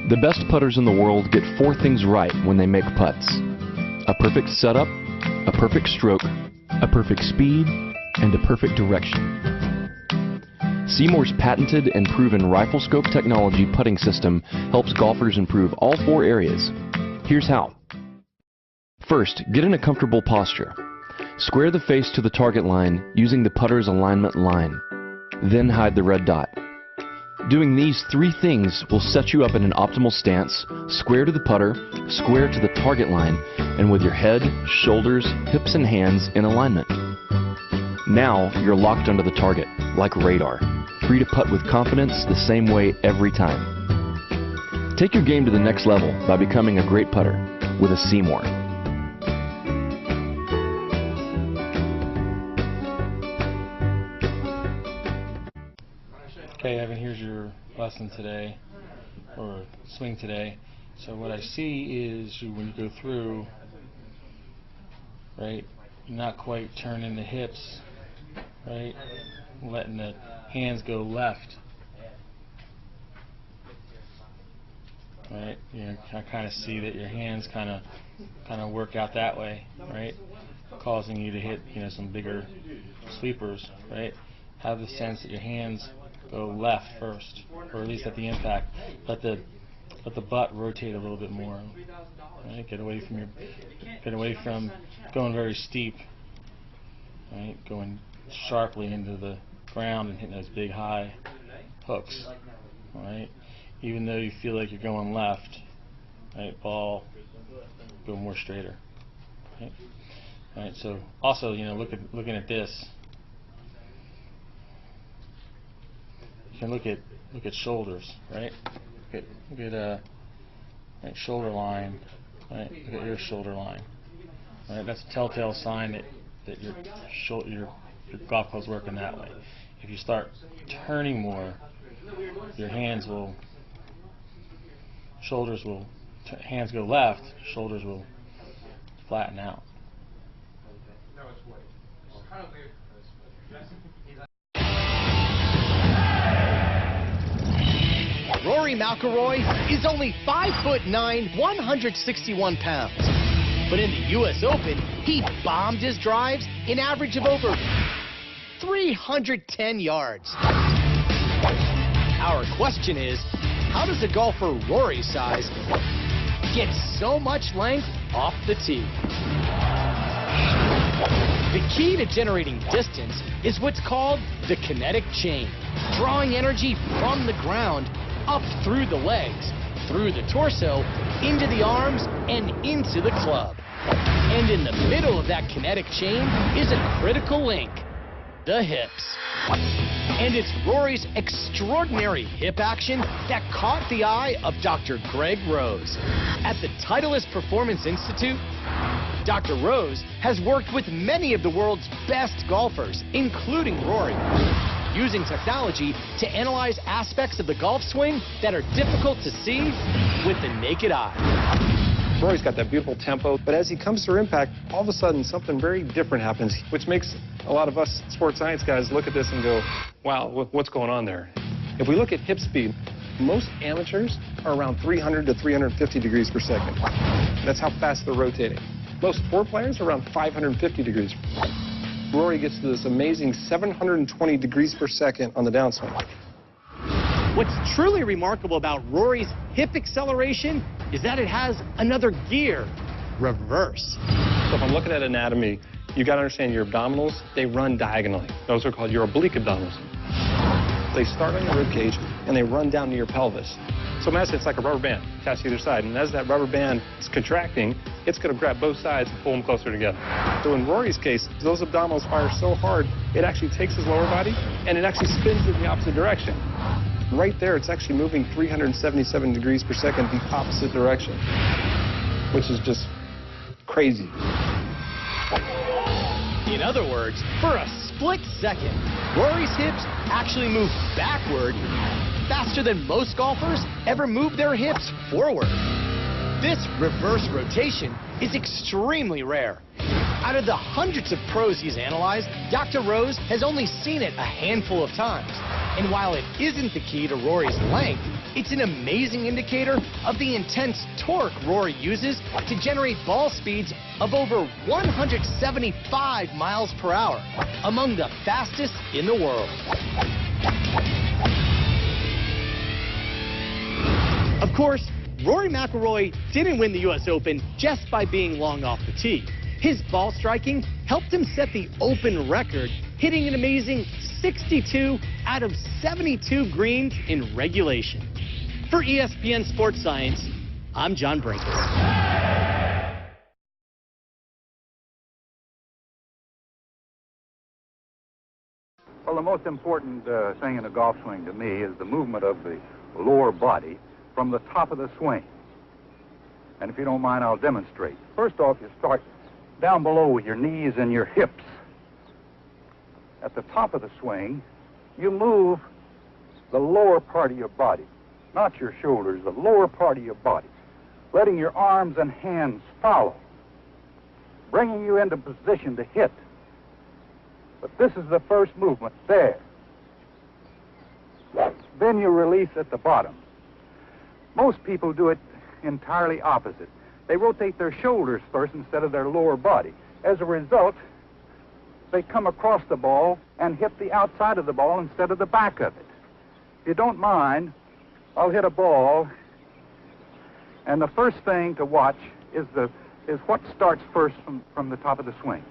The best putters in the world get 4 things right when they make putts: a perfect setup, a perfect stroke, a perfect speed, and a perfect direction. Seymour's patented and proven rifle scope technology putting system helps golfers improve all 4 areas. Here's how. First, get in a comfortable posture. Square the face to the target line using the putter's alignment line. Then hide the red dot. Doing these 3 things will set you up in an optimal stance, square to the putter, square to the target line, and with your head, shoulders, hips, and hands in alignment. Now you're locked onto the target, like radar, free to putt with confidence the same way every time. Take your game to the next level by becoming a great putter with a Seymour. Okay, Evan, here's your lesson today, or swing today. So what I see is when you go through, right, you're not quite turning the hips, right, letting the hands go left. Right, I kind of see that your hands kind of work out that way, right, causing you to hit some bigger sweepers, right. Have the sense that your hands go left first, or at least at the impact. Let the butt rotate a little bit more. Right? Get away from going very steep. Right? Going sharply into the ground and hitting those big high hooks. Right? Even though you feel like you're going left, right? Ball go more straighter. Right? Right? So also, looking at this. You can look at shoulders, right? Look at right, shoulder line, right? Look at your shoulder line, right? That's a telltale sign that your golf club's working that way. If you start turning more, your hands will hands go left, shoulders will flatten out. Rory McIlroy is only 5'9", 161 pounds. But in the U.S. Open, he bombed his drives an average of over 310 yards. Our question is, how does a golfer Rory's size get so much length off the tee? The key to generating distance is what's called the kinetic chain, drawing energy from the ground up through the legs, through the torso, into the arms, and into the club. And in the middle of that kinetic chain is a critical link, the hips. And it's Rory's extraordinary hip action that caught the eye of Dr. Greg Rose. At the Titleist Performance Institute, Dr. Rose has worked with many of the world's best golfers, including Rory, using technology to analyze aspects of the golf swing that are difficult to see with the naked eye. Rory's got that beautiful tempo, but as he comes through impact, all of a sudden something very different happens, which makes a lot of us sports science guys look at this and go, wow, what's going on there? If we look at hip speed, most amateurs are around 300 to 350 degrees per second. That's how fast they're rotating. Most tour players are around 550 degrees. Rory gets to this amazing 720 degrees per second on the downswing. What's truly remarkable about Rory's hip acceleration is that it has another gear, reverse. So if I'm looking at anatomy, you got to understand your abdominals, they run diagonally. Those are called your oblique abdominals. They start on your rib cage and they run down to your pelvis. So imagine it's like a rubber band attached to either side, and as that rubber band is contracting, it's going to grab both sides and pull them closer together. So in Rory's case, those abdominals fire so hard, it actually takes his lower body and it actually spins in the opposite direction. Right there, it's actually moving 377 degrees per second the opposite direction, which is just crazy. In other words, for a split second, Rory's hips actually move backward faster than most golfers ever move their hips forward. This reverse rotation is extremely rare. Out of the hundreds of pros he's analyzed, Dr. Rose has only seen it a handful of times. And while it isn't the key to Rory's length, it's an amazing indicator of the intense torque Rory uses to generate ball speeds of over 175 miles per hour, among the fastest in the world. Of course, Rory McIlroy didn't win the U.S. Open just by being long off the tee. His ball striking helped him set the Open record, hitting an amazing 62 out of 72 greens in regulation. For ESPN Sports Science, I'm John Brinkus. Well, the most important thing in a golf swing to me is the movement of the lower body from the top of the swing. And if you don't mind, I'll demonstrate. First off, you start down below with your knees and your hips. At the top of the swing, you move the lower part of your body, not your shoulders, the lower part of your body, letting your arms and hands follow, bringing you into position to hit. But this is the first movement there. Then you release at the bottom. Most people do it entirely opposite. They rotate their shoulders first instead of their lower body. As a result, they come across the ball and hit the outside of the ball instead of the back of it. If you don't mind, I'll hit a ball, and the first thing to watch is what starts first from the top of the swing.